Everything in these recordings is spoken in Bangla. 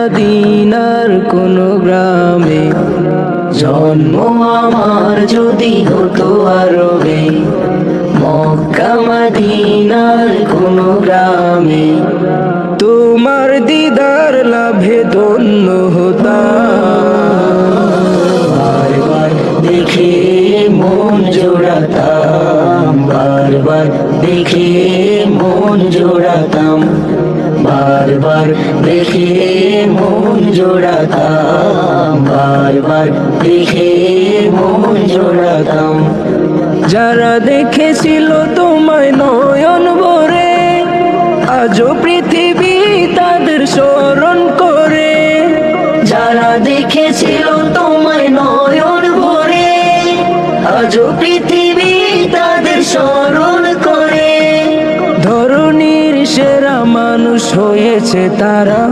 মদিনার কোন গ্রামে জন্ম আমার যদি হতো আরবে, মক্কা মদিনার কোন গ্রামে তোমার দিদার লাভে ধন্য হতাম। বারবার দেখে মন জোড়াতাম, বারবার দেখে মন জোড়াতাম, বারবার দেখে মন জোড়াতাম, বারবার দেখে মন জোড়াতাম। যারা দেখেছিল তোমায় নয়ন ভরে, আজও পৃথিবী তাদের স্মরণ করে। যারা দেখেছিল তোমায় নয়ন ভরে, আজও পৃথিবী তাদের স্মরণ করে। ধরণীর সেরা মানুষ হয়েছে তারা,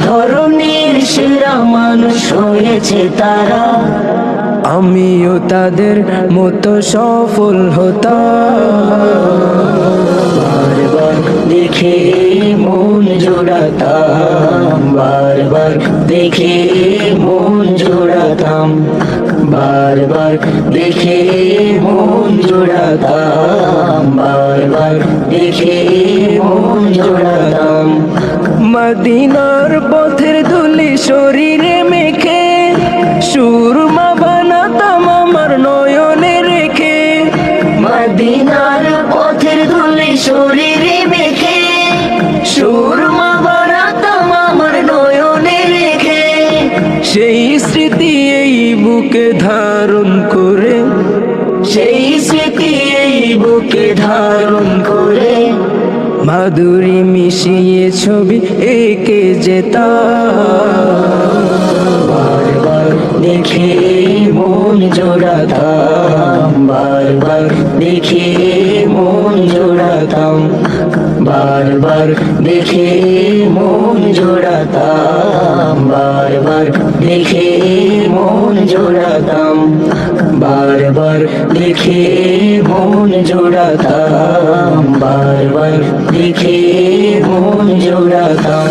ধরণীর সেরা মানুষ হয়েছে তারা। আমিও তাদের মতো সফল হতাম। বারবার দেখে মন জোড়াতাম, বারবার দেখে মন জোড়াতাম, বারবার দেখে মন জোড়াতাম, বারবার দেখে মন জোড়াতাম। মদিনার পথের ধুলি শরীরে মেখে সুরমা বানাতাম আমার নয়নে রেখে। মদিনার পথের ধুলি শরীরে মেখে সুরমা বানাতাম আমার নয়নে রেখে। সেই স্মৃতি এই বুকে ধারণ করে, সেই স্মৃতি এই বুকে ধারণ করে। মাধুরী মিশিয়ে ছবি এঁকে যেতাম। বারবার দেখে মন জোড়াতাম, বারবার দেখে মন জোড়াতাম, বারবার দেখে মন জোড়াতাম, বারবার দেখে মন জোড়াতাম, বারবার দেখে মন জোড়াতাম, বারবার দেখে মন জোড়াতাম।